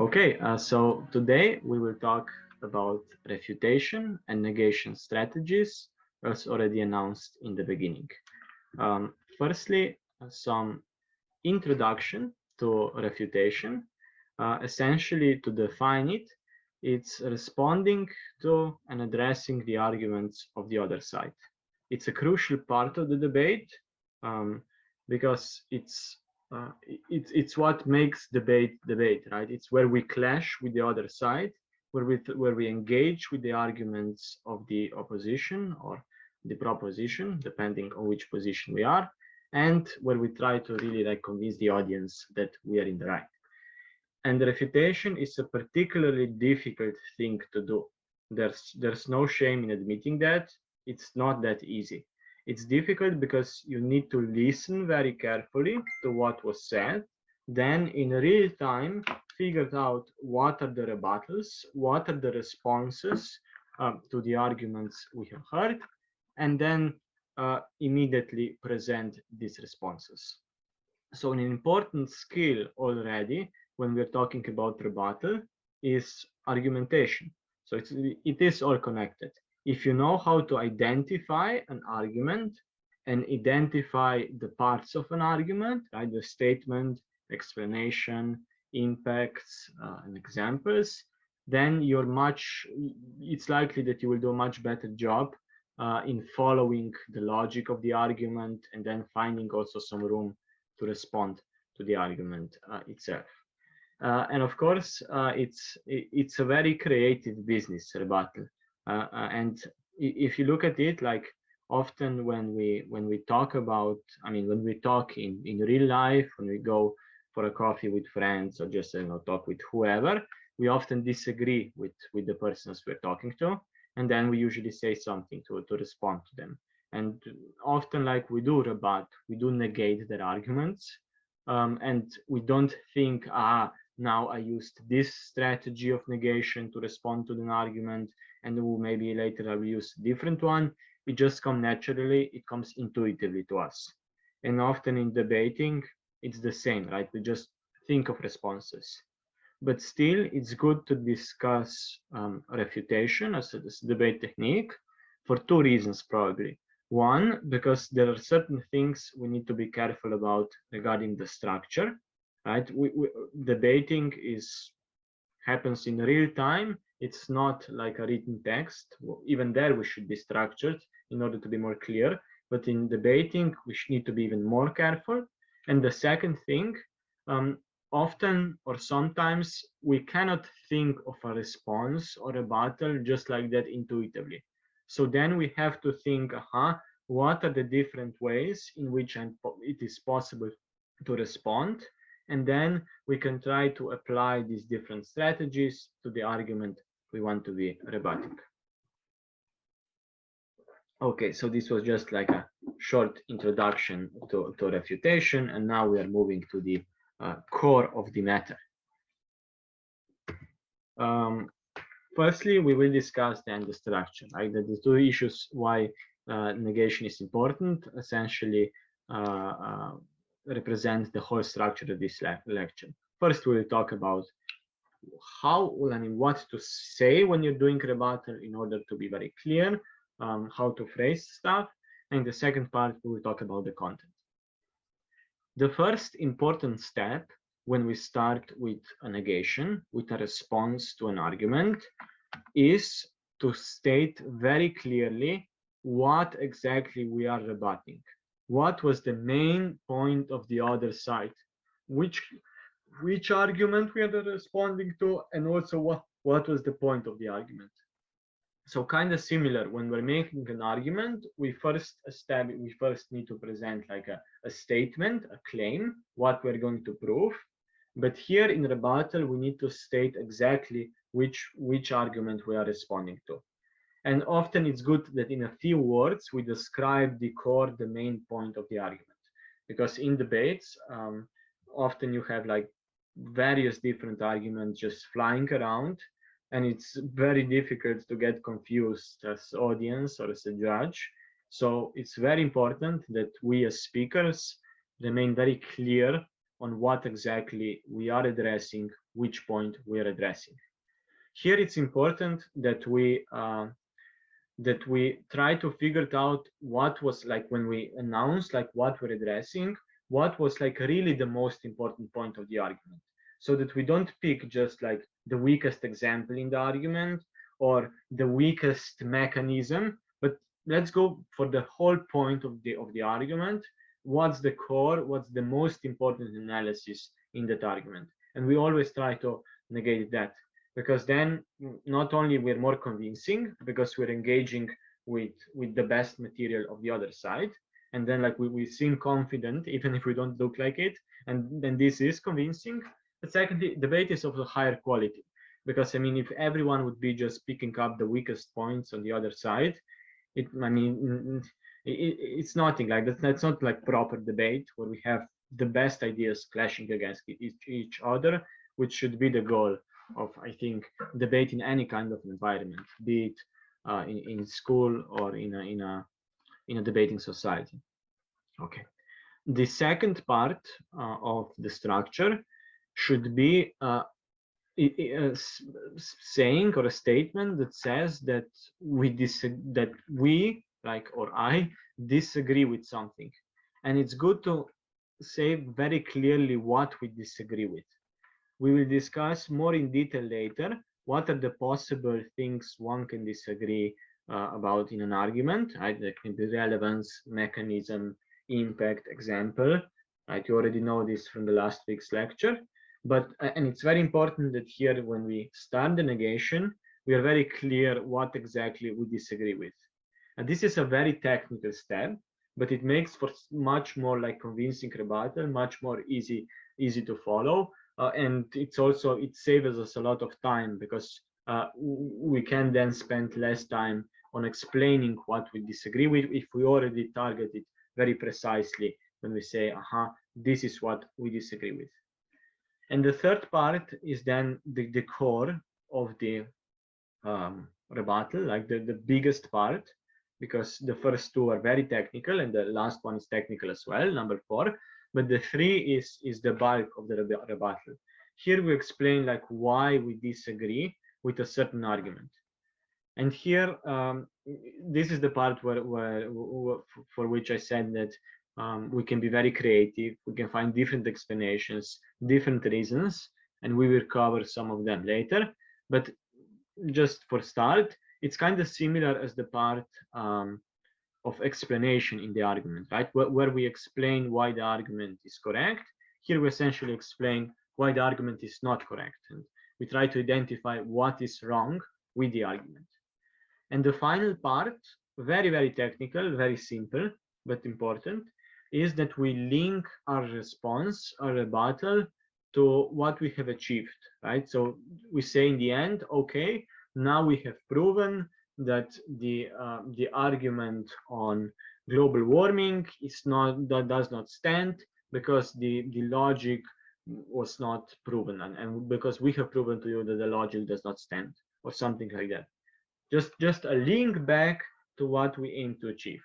Okay, so today we will talk about refutation and negation strategies, as already announced in the beginning. Firstly, some introduction to refutation. Essentially, to define it, it's responding to and addressing the arguments of the other side. It's a crucial part of the debate because it's what makes debate, right? It's where we clash with the other side, where we engage with the arguments of the opposition or the proposition, depending on which position we are, and where we try to really convince the audience that we are in the right. And refutation is a particularly difficult thing to do. There's no shame in admitting that. It's not that easy. It's difficult because you need to listen very carefully to what was said, then in real time figure out what are the rebuttals, what are the responses to the arguments we have heard, and then immediately present these responses. So an important skill already when we're talking about rebuttal is argumentation. So it is all connected. If you know how to identify an argument and identify the parts of an argument, right, the statement, explanation, impacts, and examples, then it's likely that you will do a much better job in following the logic of the argument and then finding also some room to respond to the argument itself. And of course, it's a very creative business, rebuttal. And if you look at it, often when we talk about, when we talk in real life, when we go for a coffee with friends or just talk with whoever, we often disagree with the persons we're talking to, and then we usually say something to respond to them. And often, we do rebut, we do negate their arguments, and we don't think, now I used this strategy of negation to respond to an argument, and maybe later I will use a different one. It just comes naturally, it comes intuitively to us. And often in debating, it's the same, right? We just think of responses. But still, it's good to discuss refutation as a debate technique for two reasons, probably. One, because there are certain things we need to be careful about regarding the structure, right? Debating happens in real time. It's not like a written text. Even there, we should be structured in order to be more clear. But in debating, we need to be even more careful. And the second thing, often or sometimes we cannot think of a response or a rebuttal just like that intuitively. So then we have to think, what are the different ways in which it is possible to respond? And then we can try to apply these different strategies to the argument we want to be rebutting. Okay, so this was just like a short introduction to refutation, and now we are moving to the core of the matter. Firstly, we will discuss then the structure, right? The two issues why negation is important essentially represent the whole structure of this lecture. First, we will talk about what to say when you're doing rebuttal in order to be very clear, how to phrase stuff. And the second part, we will talk about the content. The first important step when we start with a negation, with a response to an argument, is to state very clearly what exactly we are rebutting. What was the main point of the other side? Which argument we are responding to, and also what was the point of the argument? So kind of similar, when we're making an argument, we first need to present a statement, a claim, what we're going to prove. But here in rebuttal, we need to state exactly which argument we are responding to. And often it's good that in a few words, we describe the main point of the argument. Because in debates, often you have various different arguments just flying around, and it's very difficult to get confused as audience or as a judge. So it's very important that we as speakers remain very clear on what exactly we are addressing, which point we are addressing. Here it's important that we try to figure it out what was, like, when we announce like what we're addressing, what was like really the most important point of the argument, so that we don't pick just like the weakest example in the argument or the weakest mechanism, but let's go for the whole point of the argument. What's the core, what's the most important analysis in that argument? And we always try to negate that, because then not only we're more convincing because we're engaging with the best material of the other side, and then like we seem confident even if we don't look like it, and then this is convincing. But secondly, debate is of a higher quality, because I mean, if everyone would be just picking up the weakest points on the other side, it's nothing like that. That's not like proper debate where we have the best ideas clashing against each other, which should be the goal of, I think, debate in any kind of environment, be it in school or in a debating society. Okay. The second part of the structure should be a saying or a statement that says that we like, or I disagree with something, and it's good to say very clearly what we disagree with. We will discuss more in detail later what are the possible things one can disagree about in an argument. Right? There can be relevance, mechanism, impact, example. Right? You already know this from the last week's lecture. But and it's very important that here, when we start the negation, we are very clear what exactly we disagree with. And this is a very technical step, but it makes for much more like convincing rebuttal, much more easy to follow. And it's also, it saves us a lot of time, because we can then spend less time on explaining what we disagree with if we already target it very precisely when we say, this is what we disagree with. And the third part is then the core of the rebuttal, like the biggest part, because the first two are very technical and the last one is technical as well, number 4. But the 3 is the bulk of the rebuttal. Here we explain like why we disagree with a certain argument. And here, this is the part where for which I said that we can be very creative. We can find different explanations, different reasons, and we will cover some of them later. But just for start, it's kind of similar as the part of explanation in the argument, right? Where we explain why the argument is correct. Here we essentially explain why the argument is not correct, and we try to identify what is wrong with the argument. And the final part, very, very technical, very simple, but important, is that we link our response, our rebuttal, to what we have achieved, right? So we say in the end, okay, now we have proven that the argument on global warming does not stand, because the logic was not proven, and because we have proven to you that the logic does not stand, or something like that. Just a link back to what we aim to achieve.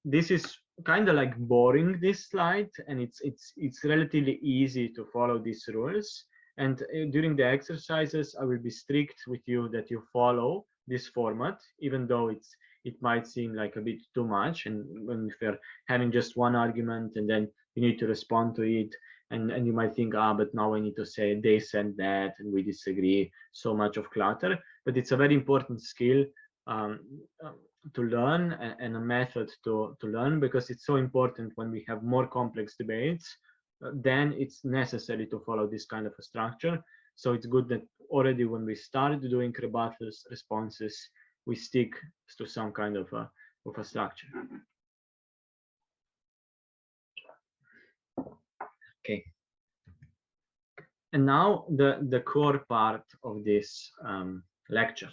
This is kind of like boring, this slide, and it's relatively easy to follow these rules. And during the exercises, I will be strict with you that you follow this format, even though it might seem like a bit too much. And when we're having just one argument and then you need to respond to it, and you might think, but now I need to say they said that and we disagree, so much of clutter. But it's a very important skill to learn, and a method to learn, because it's so important when we have more complex debates. Then it's necessary to follow this kind of a structure. So it's good that already when we start doing rebuttals, responses, we stick to some kind of a structure. Okay. And now the core part of this lecture,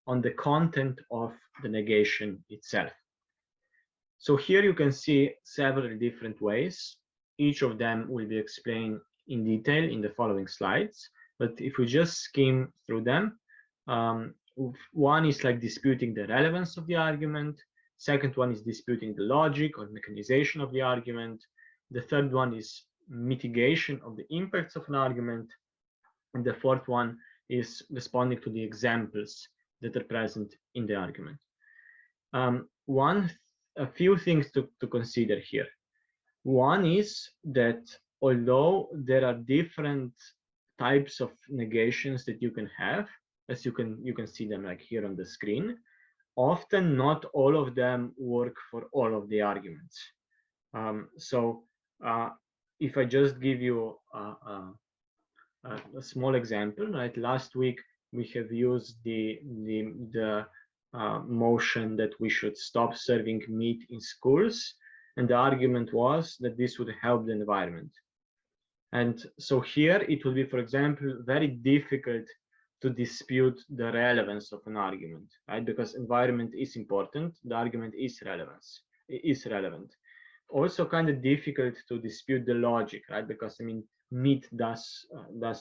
on the content of the negation itself. So here you can see several different ways. Each of them will be explained in detail in the following slides. But if we just skim through them, one is like disputing the relevance of the argument. Second one is disputing the logic or mechanization of the argument. The third one is mitigation of the impacts of an argument. And the fourth one is responding to the examples that are present in the argument. A few things to consider here. One is that although there are different types of negations that you can have, as you can see them like here on the screen, often not all of them work for all of the arguments. So if I just give you a small example, right? Last week we have used the motion that we should stop serving meat in schools, and the argument was that this would help the environment. And so here it will be, for example, very difficult to dispute the relevance of an argument, right? Because environment is important, the argument is relevant. Also kind of difficult to dispute the logic, right? Because I mean, meat does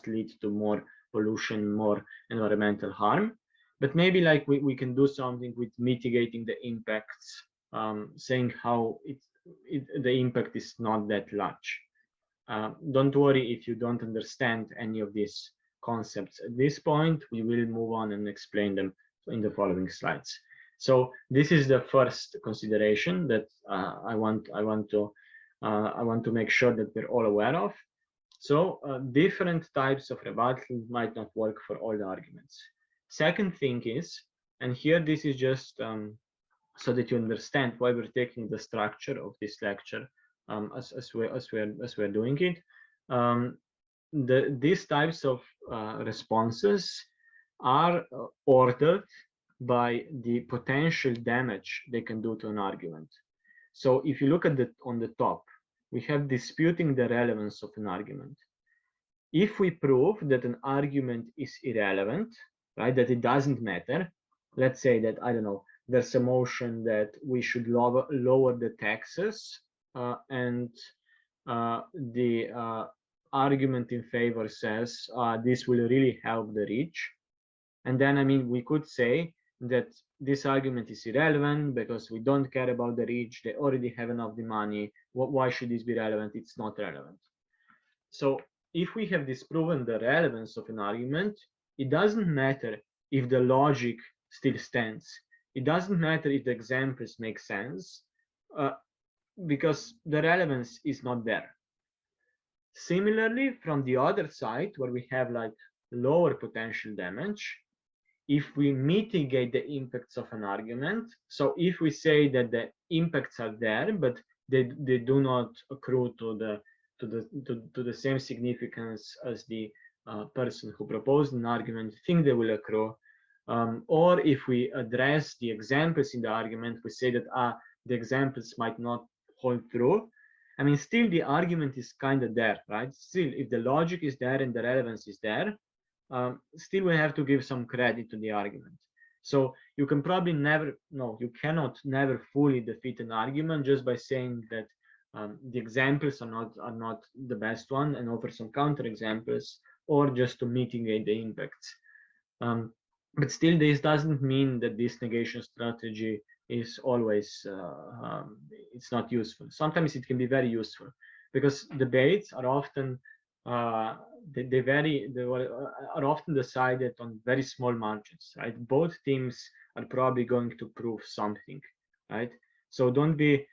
lead to more pollution, more environmental harm. But maybe like we can do something with mitigating the impacts, saying how the impact is not that large. Don't worry if you don't understand any of these concepts at this point. We will move on and explain them in the following slides. So this is the first consideration that I want to make sure that we're all aware of. So different types of rebuttal might not work for all the arguments. Second thing is, and here this is just so that you understand why we're taking the structure of this lecture as we're doing it. These types of responses are ordered by the potential damage they can do to an argument. So if you look at on the top, we have disputing the relevance of an argument. If we prove that an argument is irrelevant, right, that it doesn't matter, let's say that, I don't know, there's a motion that we should lower the taxes, and the argument in favor says this will really help the rich. And then, I mean, we could say that this argument is irrelevant because we don't care about the rich. They already have enough the money. Why should this be relevant? It's not relevant. So if we have disproven the relevance of an argument, it doesn't matter if the logic still stands. It doesn't matter if the examples make sense, because the relevance is not there. Similarly, from the other side, where we have like lower potential damage, if we mitigate the impacts of an argument, so if we say that the impacts are there, but they do not accrue to the same significance as the person who proposed an argument think they will accrue, or if we address the examples in the argument, we say that the examples might not hold true. I mean, still the argument is kind of there, right? Still, if the logic is there and the relevance is there, still we have to give some credit to the argument. So you can probably you cannot never fully defeat an argument just by saying that the examples are not the best one and offer some counter examples, or just to mitigate the impacts. But still, this doesn't mean that this negation strategy is always it's not useful. Sometimes it can be very useful, because debates are often they are often decided on very small margins, right? Both teams are probably going to prove something, right? So don't be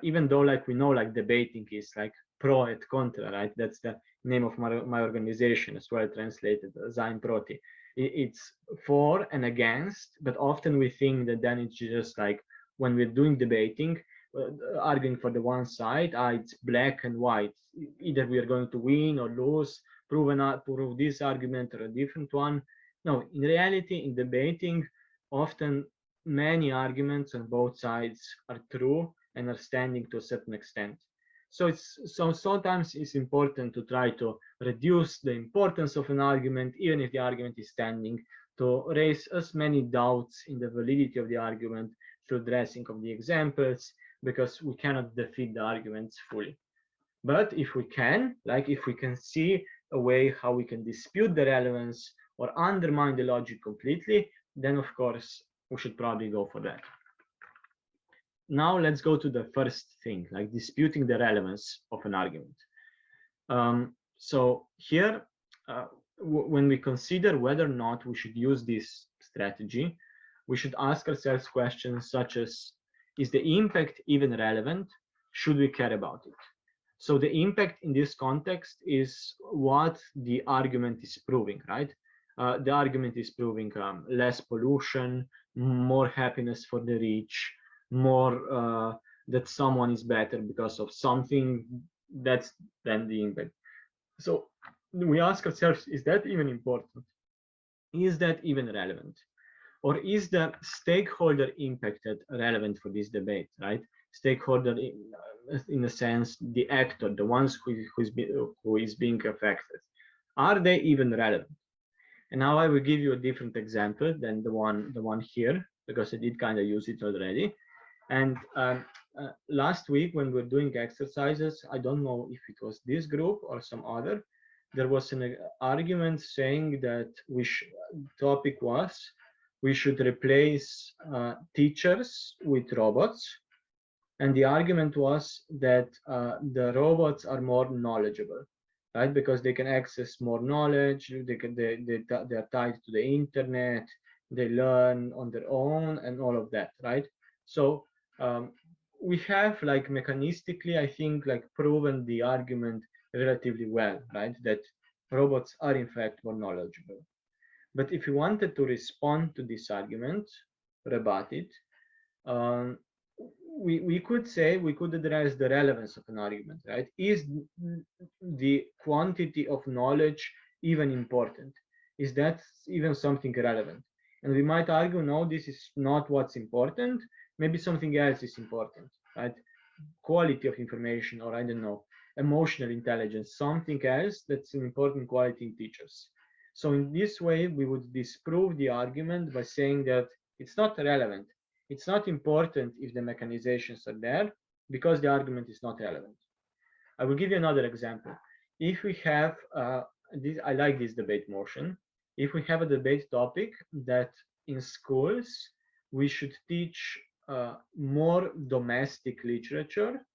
even though like we know like debating is like pro et contra, right? That's the name of my organization as well, translated Zain Proti. It's for and against, but often we think that then it's just like when we're doing debating, arguing for the one side, it's black and white. Either we are going to win or lose, prove this argument or a different one. No, in reality, in debating, often many arguments on both sides are true and are standing to a certain extent. So sometimes it's important to try to reduce the importance of an argument, even if the argument is standing, to raise as many doubts in the validity of the argument through addressing of the examples, because we cannot defeat the arguments fully. But if we can, like if we can see a way how we can dispute the relevance or undermine the logic completely, then of course we should probably go for that. now let's go to the first thing, like disputing the relevance of an argument. So here, when we consider whether or not we should use this strategy, we should ask ourselves questions such as, is the impact even relevant? Should we care about it? So the impact in this context is what the argument is proving, right? The argument is proving less pollution, more happiness for the rich, more that someone is better because of something. That's then the impact. So we ask ourselves, is that even important? Is that even relevant? Or is the stakeholder impacted relevant for this debate, right? Stakeholder in a sense, the actor, the ones who is being affected. Are they even relevant? And now I will give you a different example than the one here, because I did kind of use it already. And last week when we were doing exercises, I don't know if it was this group or some other, there was an argument saying that topic was we should replace teachers with robots. And the argument was that the robots are more knowledgeable, right? Because they can access more knowledge, they're tied to the internet, they learn on their own and all of that, right? So we have like mechanistically, I think, like proven the argument relatively well, right? That robots are in fact more knowledgeable. But if you wanted to respond to this argument, rebut it, um, we could say, we could address the relevance of an argument, right? Is the quantity of knowledge even important? Is that even something relevant? And we might argue, no, this is not what's important. Maybe something else is important, right? Quality of information, or I don't know, emotional intelligence, something else that's an important quality in teachers. So in this way, we would disprove the argument by saying that it's not relevant. It's not important if the mechanizations are there because the argument is not relevant. I will give you another example. If we have, I like this debate motion. If we have a debate topic that in schools we should teach more domestic literature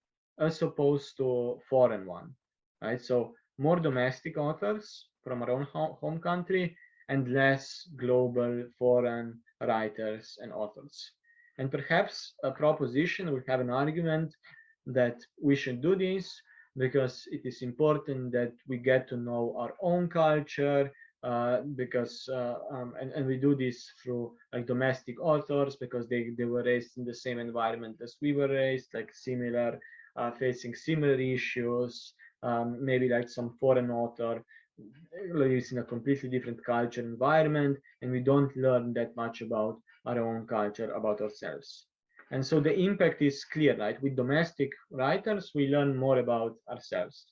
as opposed to foreign one, right? So more domestic authors from our own home country and less global foreign writers and authors. And perhaps a proposition will have an argument that we should do this because it is important that we get to know our own culture, and we do this through like domestic authors because they were raised in the same environment as we were raised, like similar, facing similar issues. Maybe like some foreign author lives in a completely different culture environment, and we don't learn that much about our own culture, about ourselves. And so the impact is clear, right? With domestic writers, we learn more about ourselves.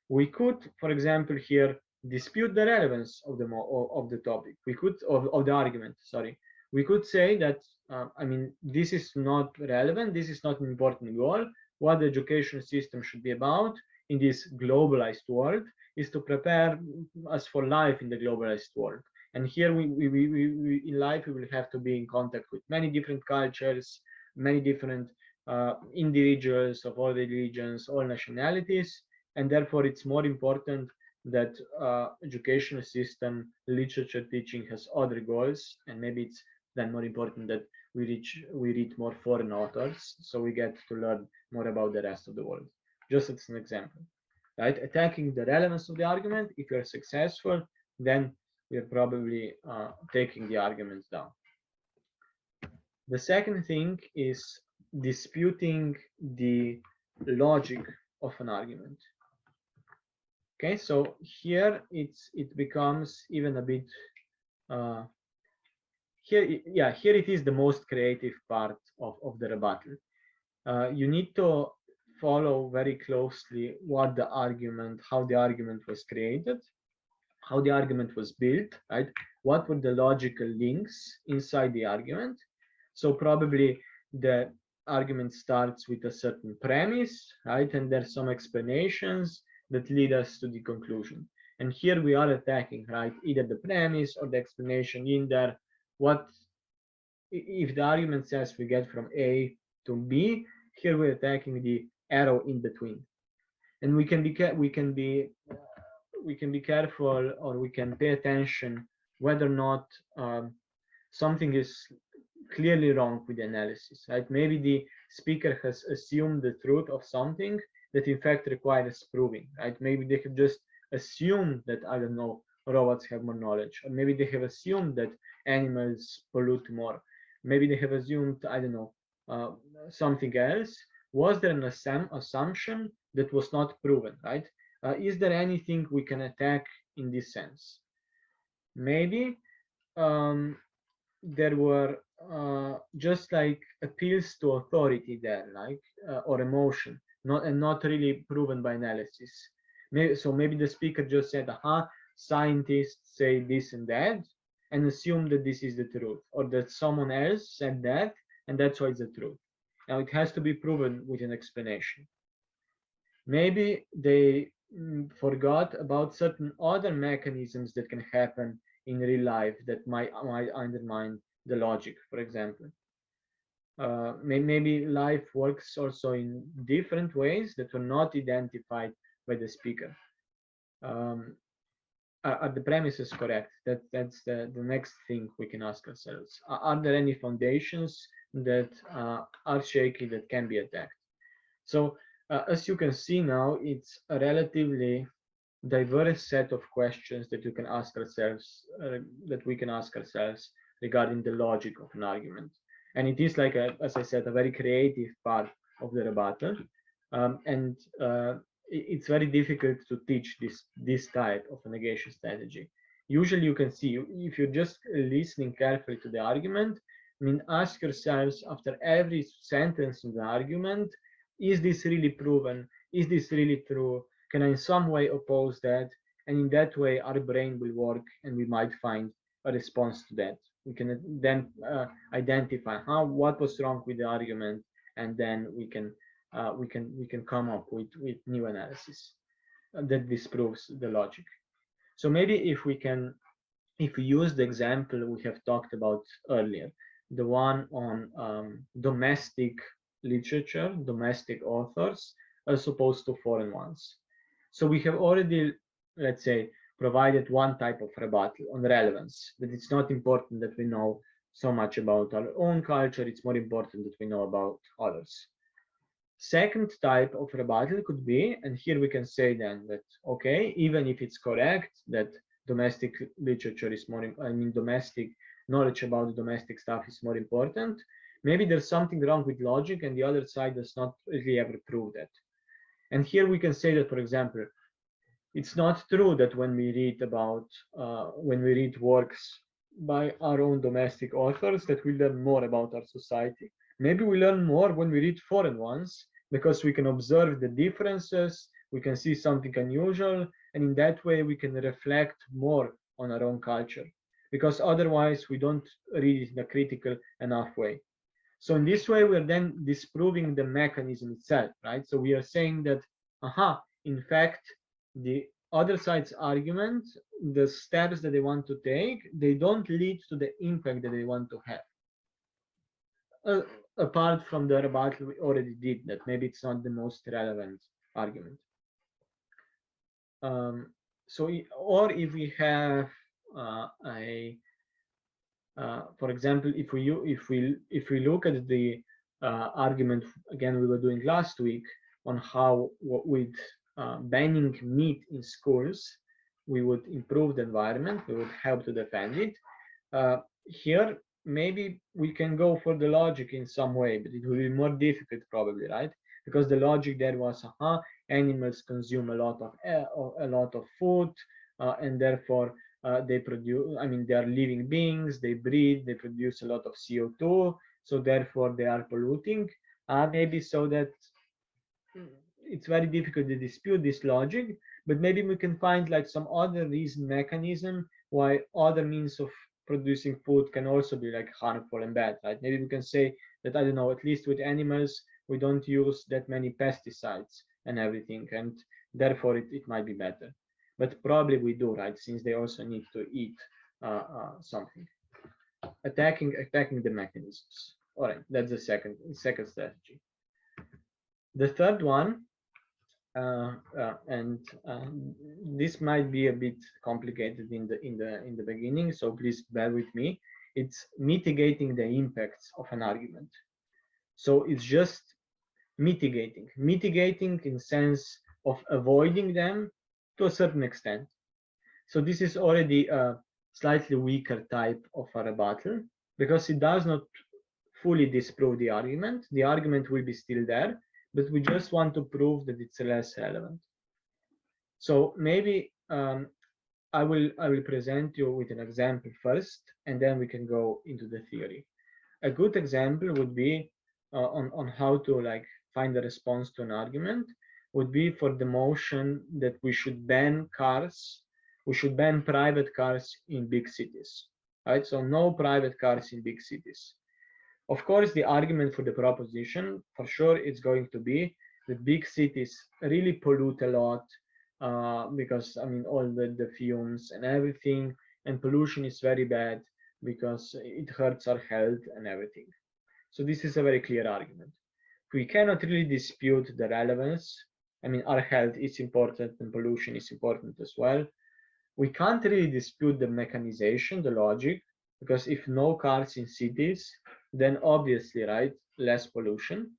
We could, for example, here dispute the relevance of the topic. We could of the argument. Sorry, we could say that I mean, this is not relevant. This is not an important goal. What the education system should be about in this globalized world is to prepare us for life in the globalized world. And here we in life we will have to be in contact with many different cultures, many different individuals of all religions, all nationalities, and therefore it's more important that education system literature teaching has other goals, and maybe it's then more important that we read more foreign authors so we get to learn more about the rest of the world. Just as an example, right? Attacking the relevance of the argument, if you're successful, then we're probably taking the arguments down. The second thing is disputing the logic of an argument. Okay, so here it becomes even a bit here it is the most creative part of the rebuttal. You need to follow very closely what the argument, how the argument was created, how the argument was built, right? What were the logical links inside the argument? So probably the argument starts with a certain premise, right? And there's some explanations that lead us to the conclusion. And here we are attacking, right? Either the premise or the explanation in there. What if the argument says we get from A to B. Here we're attacking the arrow in between, and we can be careful, or we can pay attention whether or not something is clearly wrong with the analysis, right? Maybe the speaker has assumed the truth of something that in fact requires proving, right? Maybe they have just assumed that, I don't know, robots have more knowledge, or maybe they have assumed that animals pollute more. Maybe they have assumed, I don't know, uh, something else. Was there an assumption that was not proven, right? Is there anything we can attack in this sense? Maybe um, there were just like appeals to authority there, like or emotion, not really proven by analysis. Maybe the speaker just said, "Aha, scientists say this and that," and assume that this is the truth, or that someone else said that, and that's why it's the truth. Now it has to be proven with an explanation. Maybe they forgot about certain other mechanisms that can happen in real life that might undermine the logic, for example. Maybe life works also in different ways that were not identified by the speaker. Um, are the premises correct? That's the next thing we can ask ourselves. Are there any foundations that are shaky that can be attacked? So as you can see now, it's a relatively diverse set of questions that you can ask ourselves, that we can ask ourselves regarding the logic of an argument. And it is like, as I said, a very creative part of the rebuttal. And it's very difficult to teach this type of a negation strategy. Usually you can see, if you're just listening carefully to the argument, I mean, ask yourselves after every sentence in the argument, is this really proven? Is this really true? Can I in some way oppose that? And in that way, our brain will work and we might find a response to that. We can then identify what was wrong with the argument, and then we can come up with new analysis that disproves the logic. So maybe if we use the example we have talked about earlier, the one on domestic literature, domestic authors, as opposed to foreign ones. So we have already, let's say, provided one type of rebuttal on relevance, that it's not important that we know so much about our own culture, it's more important that we know about others. Second type of rebuttal could be, and here we can say then that, okay, even if it's correct that domestic literature is more, I mean, domestic knowledge about the domestic stuff is more important, maybe there's something wrong with logic and the other side does not really ever prove that. And here we can say that, for example, it's not true that when we read works by our own domestic authors that we learn more about our society. Maybe we learn more when we read foreign ones because we can observe the differences, we can see something unusual, and in that way we can reflect more on our own culture, because otherwise we don't read it in a critical enough way. So in this way, we're then disproving the mechanism itself, right? So we are saying that, in fact, the other side's argument, the steps that they want to take, they don't lead to the impact that they want to have. Apart from the rebuttal we already did, that maybe it's not the most relevant argument. So, or if we have for example, if we look at the argument again we were doing last week on how with banning meat in schools we would improve the environment, we would help to defend it. Here maybe we can go for the logic in some way, but it will be more difficult probably, right? Because the logic there was, animals consume a lot of food, and therefore they produce, I mean, they are living beings, they breathe, they produce a lot of CO2, so therefore they are polluting. Maybe so that it's very difficult to dispute this logic, but maybe we can find like some other reason mechanism why other means of producing food can also be like harmful and bad, right? Maybe we can say that, I don't know, at least with animals we don't use that many pesticides and everything, and therefore it might be better. But probably we do, right? Since they also need to eat something. Attacking the mechanisms. All right, that's the second strategy. The third one, and this might be a bit complicated in the beginning, so please bear with me. It's mitigating the impacts of an argument. So it's just mitigating in sense of avoiding them to a certain extent. So this is already a slightly weaker type of a rebuttal because it does not fully disprove the argument. The argument will be still there, but we just want to prove that it's less relevant. So maybe I will present you with an example first, and then we can go into the theory. A good example would be on how to like find a response to an argument would be for the motion that we should ban private cars in big cities, right? So no private cars in big cities. Of course, the argument for the proposition, for sure, it's going to be that big cities really pollute a lot because, I mean, all the fumes and everything, and pollution is very bad because it hurts our health and everything. So this is a very clear argument. We cannot really dispute the relevance. I mean, our health is important and pollution is important as well. We can't really dispute the mechanization, the logic, because if no cars in cities, then obviously, right, less pollution.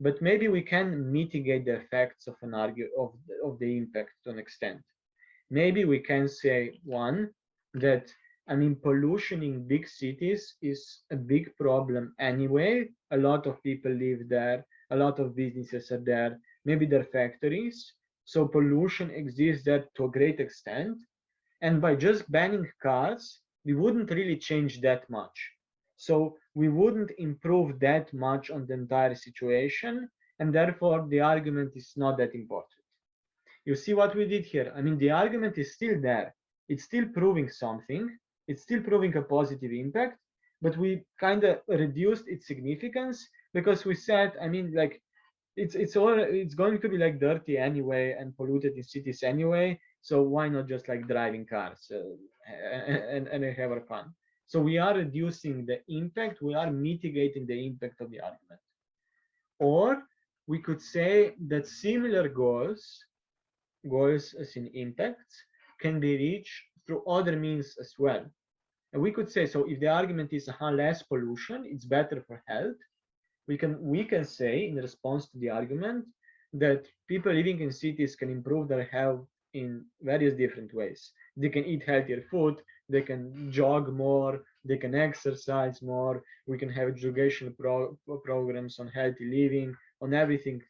But maybe we can mitigate the effects of the impact to an extent. Maybe we can say one that I mean pollution in big cities is a big problem anyway. A lot of people live there, a lot of businesses are there, maybe they're factories. So pollution exists there to a great extent, and by just banning cars, we wouldn't really change that much. So we wouldn't improve that much on the entire situation, and therefore the argument is not that important. You see what we did here? I mean, the argument is still there. It's still proving something. It's still proving a positive impact, but we kind of reduced its significance because we said, I mean, like it's going to be like dirty anyway and polluted in cities anyway. So why not just like driving cars and have our fun? So we are reducing the impact. We are mitigating the impact of the argument. Or we could say that similar goals as in impacts can be reached through other means as well. And we could say, so if the argument is less pollution, it's better for health, we can say in response to the argument that people living in cities can improve their health in various different ways. They can eat healthier food, they can jog more, they can exercise more, we can have educational programs on healthy living, on everything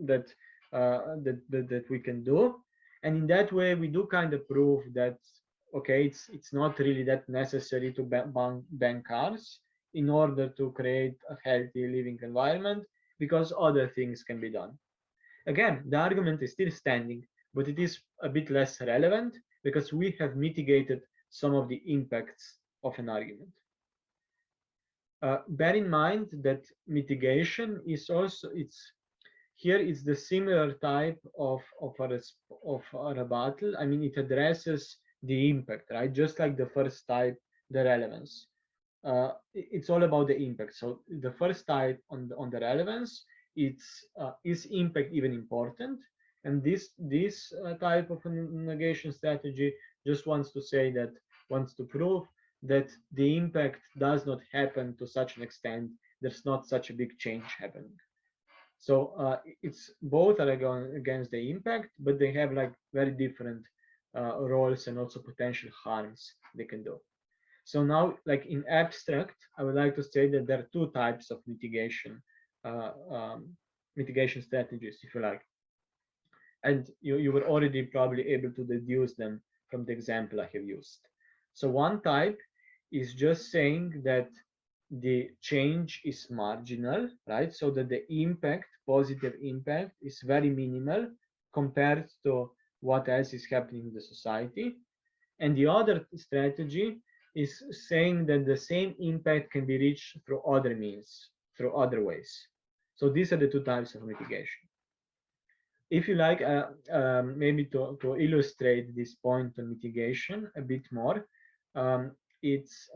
that, that we can do. And in that way we do kind of prove that okay, it's not really that necessary to ban cars in order to create a healthy living environment because other things can be done. Again, the argument is still standing, but it is a bit less relevant because we have mitigated some of the impacts of an argument. Bear in mind that mitigation is also it's the similar type of a rebuttal. I mean, it addresses the impact, right? Just like the first type, the relevance. It's all about the impact. So the first type on the relevance, it's is impact even important? And this type of negation strategy just wants to prove that the impact does not happen to such an extent. There's not such a big change happening. So it's both are going against the impact, but they have like very different roles and also potential harms they can do. So now, like in abstract, I would like to say that there are two types of uh, um, mitigation strategies, if you like, and you were already probably able to deduce them from the example I have used. So one type is just saying that the change is marginal, right? So that the impact, positive impact, is very minimal compared to what else is happening in the society. And the other strategy is saying that the same impact can be reached through other means, through other ways. So these are the two types of mitigation. If you like, maybe to illustrate this point on mitigation a bit more, it's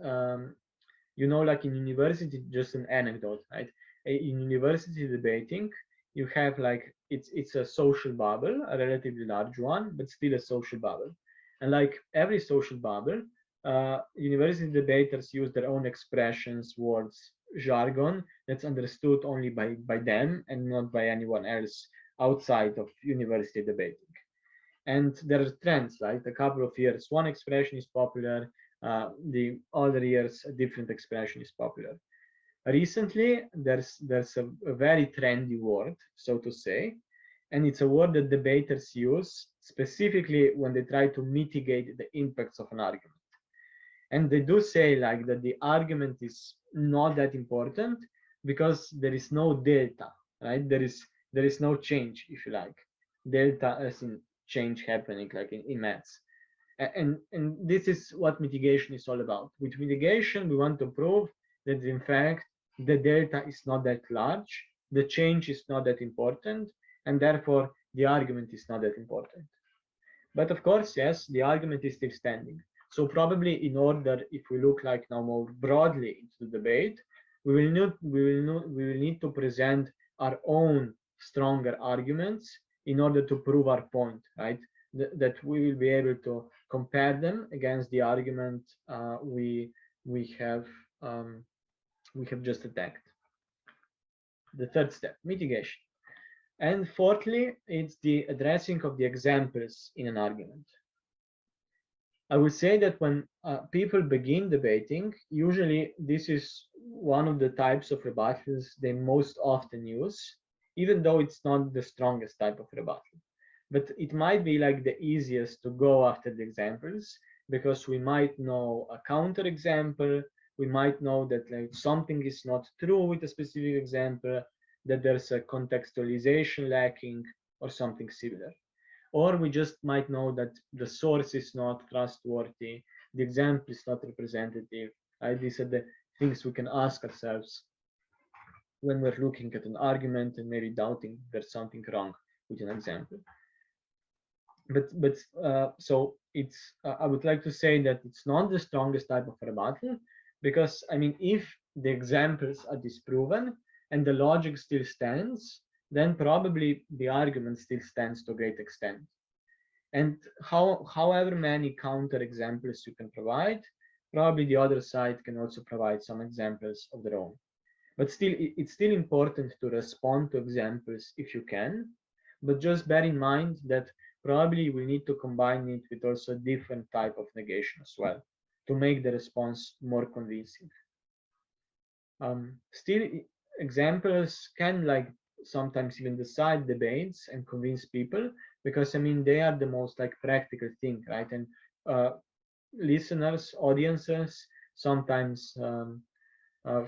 like in university, just an anecdote, right? In university debating, you have like it's a social bubble, a relatively large one, but still a social bubble. And like every social bubble, university debaters use their own expressions, words, jargon that's understood only by them and not by anyone else outside of university debating. And there are trends, right? A couple of years one expression is popular, the other years a different expression is popular. Recently there's a very trendy word, so to say, and it's a word that debaters use specifically when they try to mitigate the impacts of an argument. And they do say like that the argument is not that important because there is no delta, right? There is no change, if you like, delta as in change happening, like in maths. And this is what mitigation is all about. With mitigation we want to prove that in fact the delta is not that large, the change is not that important, and therefore the argument is not that important. But of course, yes, the argument is still standing. So probably in order, if we look like now more broadly into the debate, we will need to present our own stronger arguments in order to prove our point, right? That we will be able to compare them against the argument we have um, we have just attacked. The third step, mitigation. And fourthly, it's the addressing of the examples in an argument. I would say that when people begin debating, usually this is one of the types of rebuttals they most often use, even though it's not the strongest type of rebuttal. But it might be like the easiest to go after the examples because we might know a counter example, we might know that like something is not true with a specific example, that there's a contextualization lacking or something similar. Or we just might know that the source is not trustworthy, the example is not representative. Right? These are the things we can ask ourselves when we're looking at an argument and maybe doubting there's something wrong with an example. So it's I would like to say that it's not the strongest type of rebuttal, because I mean, if the examples are disproven and the logic still stands, then probably the argument still stands to a great extent. And however many counter examples you can provide, probably the other side can also provide some examples of their own. But still, it's still important to respond to examples if you can, but just bear in mind that probably we need to combine it with also a different type of negation as well to make the response more convincing. Still, examples can like sometimes even decide debates and convince people, because I mean they are the most like practical thing, right? And uh, listeners, audiences sometimes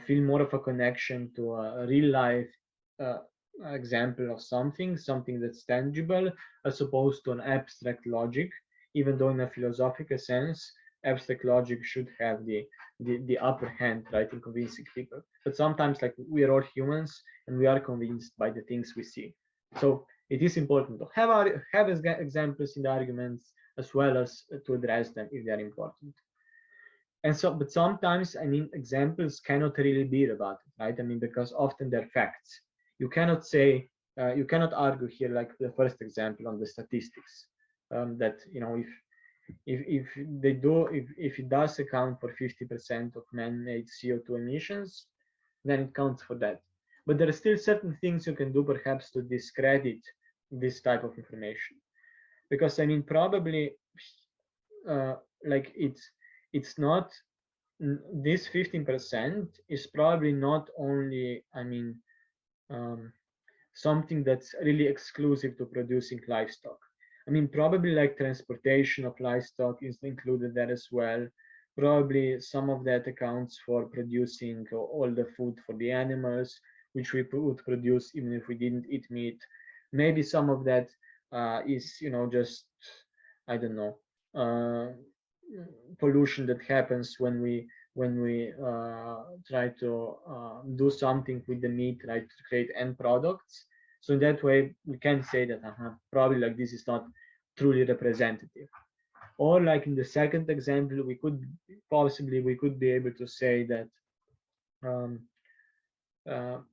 feel more of a connection to a real life uh, example of something that's tangible, as opposed to an abstract logic. Even though in a philosophical sense abstract logic should have the upper hand, right, in convincing people. But sometimes like we are all humans and we are convinced by the things we see. So it is important to have examples in the arguments as well as to address them if they are important. And so, but sometimes I mean examples cannot really be rebutted, right? I mean, because often they're facts. You cannot say, you cannot argue here like the first example on the statistics, that if they do, if it does account for 50% of man-made CO2 emissions, then it counts for that. But there are still certain things you can do perhaps to discredit this type of information, because I mean probably like it's not, this 15% is probably not only, I mean, um, something that's really exclusive to producing livestock. I mean, probably like transportation of livestock is included there as well. Probably some of that accounts for producing all the food for the animals, which we would produce even if we didn't eat meat. Maybe some of that is, just, I don't know, uh, pollution that happens when we try to do something with the meat, right, to create end products. So in that way, we can say that probably like this is not truly representative. Or like in the second example, we could be able to say that um,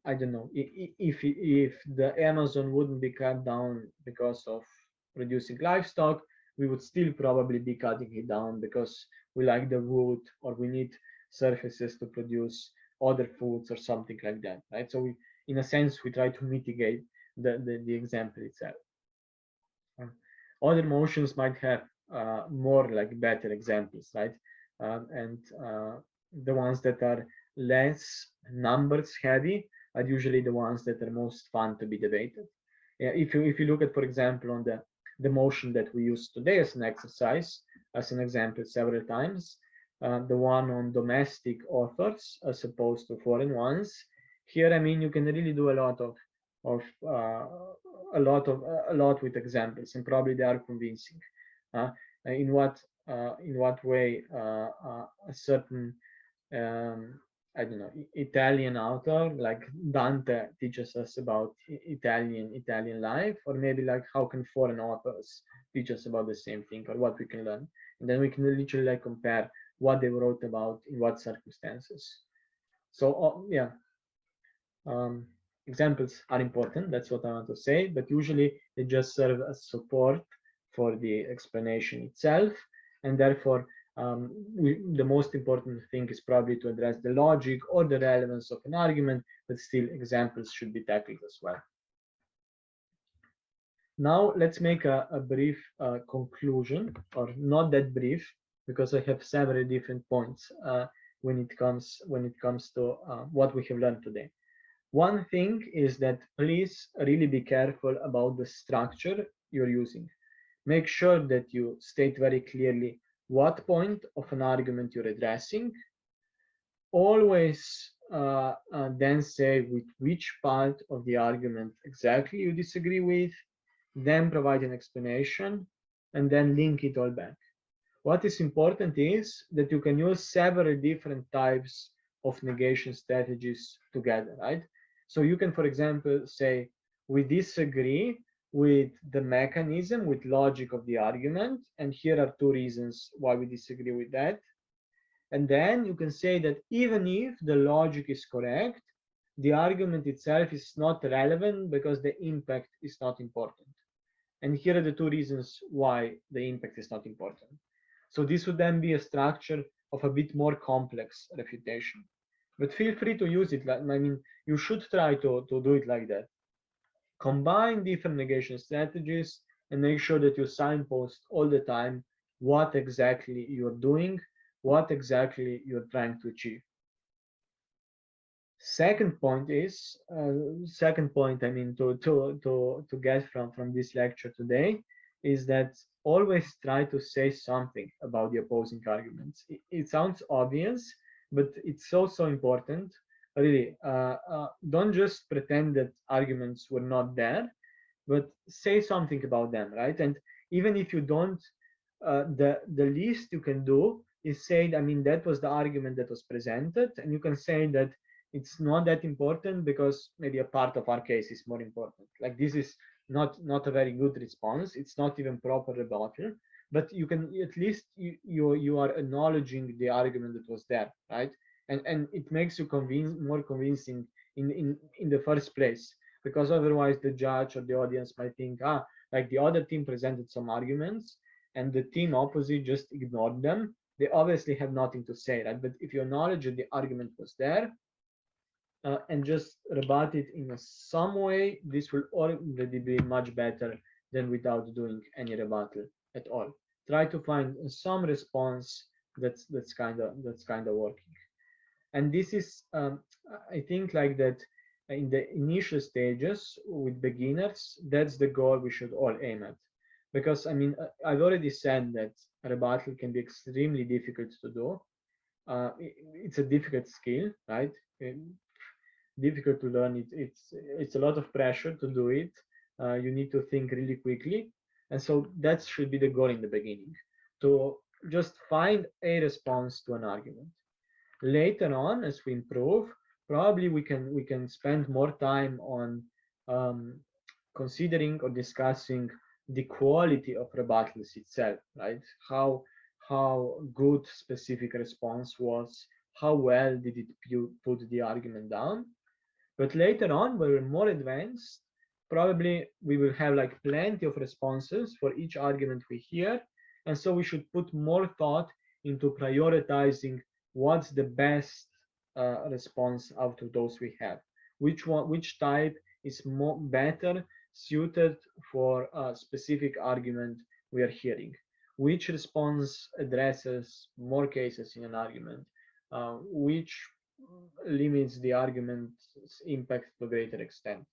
I don't know, if the Amazon wouldn't be cut down because of reducing livestock, we would still probably be cutting it down because we like the wood or we need surfaces to produce other foods or something like that, right? So we, in a sense, we try to mitigate the example itself. Um, Other motions might have more like better examples, right? And the ones that are less numbers heavy are usually the ones that are most fun to be debated. Yeah, if you look at, for example, on the motion that we use today as an exercise, as an example several times, the one on domestic authors as opposed to foreign ones. Here, I mean, you can really do of a lot with examples, and probably they are convincing. Uh, in what way a certain um, I don't know, Italian author like Dante teaches us about Italian life, or maybe like how can foreign authors teach us about the same thing, or what we can learn, and then we can literally like compare what they wrote about in what circumstances. So yeah, um, examples are important, that's what I want to say, but usually they just serve as support for the explanation itself, and therefore the most important thing is probably to address the logic or the relevance of an argument, but still examples should be tackled as well. Now let's make a brief conclusion, or not that brief, because I have several different points when it comes to what we have learned today. One thing is that please really be careful about the structure you're using. Make sure that you state very clearly what point of an argument you're addressing. Always then say with which part of the argument exactly you disagree with, then provide an explanation, and then link it all back. What is important is that you can use several different types of negation strategies together, right? So you can, for example, say, we disagree with the mechanism, with logic of the argument, and here are two reasons why we disagree with that. And then you can say that even if the logic is correct, the argument itself is not relevant because the impact is not important. And here are the two reasons why the impact is not important. So this would then be a structure of a bit more complex refutation. But feel free to use it. Like, I mean, you should try to do it like that. Combine different negation strategies and make sure that you signpost all the time what exactly you're doing, what exactly you're trying to achieve. Second point, I mean, to get from this lecture today is that always try to say something about the opposing arguments. It sounds obvious, but it's so important. Really, don't just pretend that arguments were not there, but say something about them, right? And even if you don't, the least you can do is say, I mean, that was the argument that was presented, and you can say that it's not that important because maybe a part of our case is more important. Like this is not a very good response. It's not even proper rebuttal, but you can at least you are acknowledging the argument that was there, right? And it makes you more convincing in the first place, because otherwise the judge or the audience might think, like the other team presented some arguments and the team opposite just ignored them. They obviously have nothing to say, right? But if you acknowledge that the argument was there, and just rebut it in some way, this will already be much better than without doing any rebuttal at all. Try to find some response that's kind of working. And this is, I think, like that in the initial stages with beginners, that's the goal we should all aim at. Because I mean, I've already said that rebuttal can be extremely difficult to do. It's a difficult skill, right? Difficult to learn. It's a lot of pressure to do it. You need to think really quickly, and so that should be the goal in the beginning, to just find a response to an argument. Later on, as we improve, probably we can spend more time on um, considering or discussing the quality of rebuttals itself, right? How good specific response was, how well did it put the argument down. But later on, when we're more advanced, probably we will have like plenty of responses for each argument we hear. And so we should put more thought into prioritizing what's the best response out of those we have. Which type is more better suited for a specific argument we are hearing? Which response addresses more cases in an argument? Which limits the argument's impact to a greater extent.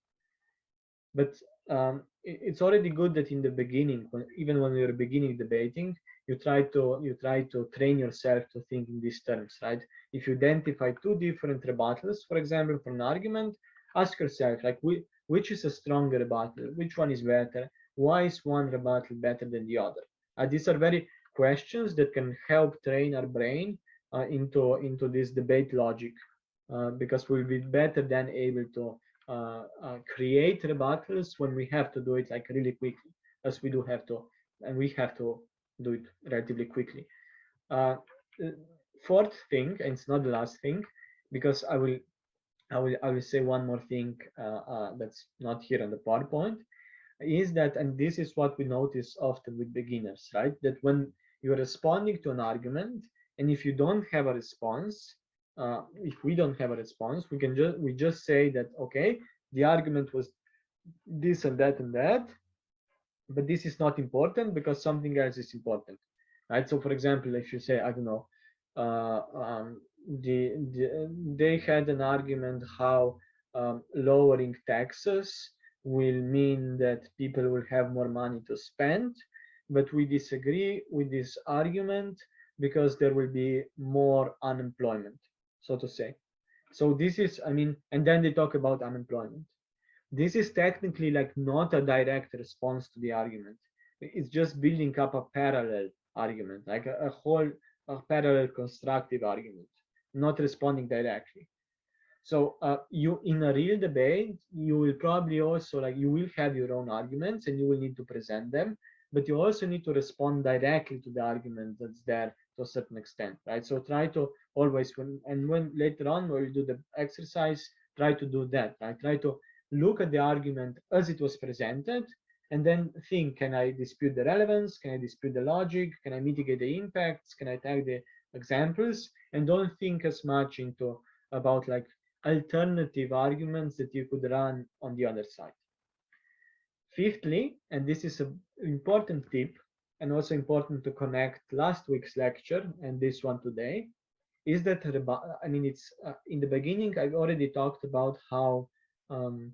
But it's already good that in the beginning, even when you're beginning debating, you try to train yourself to think in these terms, right? If you identify two different rebuttals, for example, for an argument, ask yourself like which is a stronger rebuttal, which one is better, why is one rebuttal better than the other? These are very questions that can help train our brain into this debate logic, because we'll be better than able to create rebuttals when we have to do it like really quickly, as we do have to, and we have to do it relatively quickly. Uh, Fourth thing, and it's not the last thing, because I will say one more thing that's not here on the PowerPoint, is that, and this is what we notice often with beginners, right? That when you're responding to an argument, and if you don't have a response, if we don't have a response, we just say that okay, the argument was this and that and that, but this is not important because something else is important, right? So, for example, if you say, I don't know, uh, um, they had an argument how lowering taxes will mean that people will have more money to spend, but we disagree with this argument because there will be more unemployment, so to say. So this is, I mean, and then they talk about unemployment. This is technically like not a direct response to the argument. It's just building up a parallel argument, like a parallel constructive argument, not responding directly. So you, in a real debate, you will probably also like, you will have your own arguments and you will need to present them, but you also need to respond directly to the argument that's there to a certain extent, right? So try to always, when later on when you do the exercise, try to do that, right? Try to look at the argument as it was presented, and then think, can I dispute the relevance? Can I dispute the logic? Can I mitigate the impacts? Can I tag the examples? And don't think as much into about like alternative arguments that you could run on the other side. Fifthly, and this is an important tip, and also important to connect last week's lecture and this one today, is that I mean, it's in the beginning I've already talked about how um,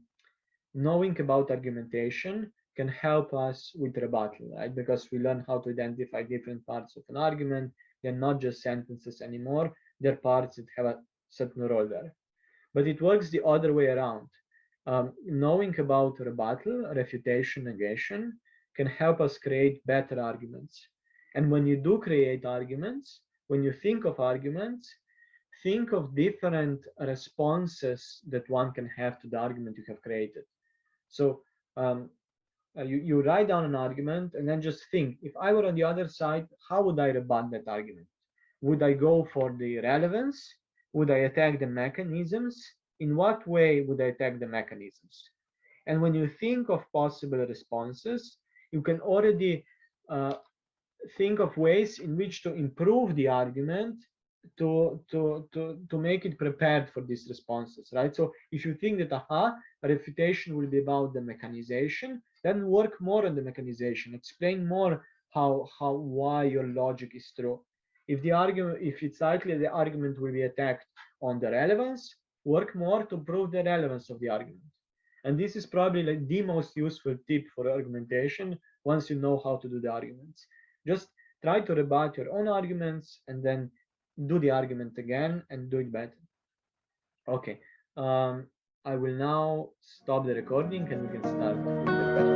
knowing about argumentation can help us with rebuttal, right? Because we learn how to identify different parts of an argument. They're not just sentences anymore, they're parts that have a certain role there. But it works the other way around. Knowing about rebuttal, refutation, negation can help us create better arguments. And when you do create arguments, when you think of arguments, think of different responses that one can have to the argument you have created. So um, you write down an argument and then just think, if I were on the other side, how would I rebut that argument? Would I go for the relevance? Would I attack the mechanisms? In what way would I attack the mechanisms? And when you think of possible responses, you can already uh, think of ways in which to improve the argument to make it prepared for these responses, right? So if you think that a refutation will be about the mechanization, then work more on the mechanization, explain more why your logic is true. If it's likely the argument will be attacked on the relevance, work more to prove the relevance of the argument. And this is probably like the most useful tip for argumentation once you know how to do the arguments. Just try to rebut your own arguments and then do the argument again and do it better. Okay, I will now stop the recording and we can start with the questions.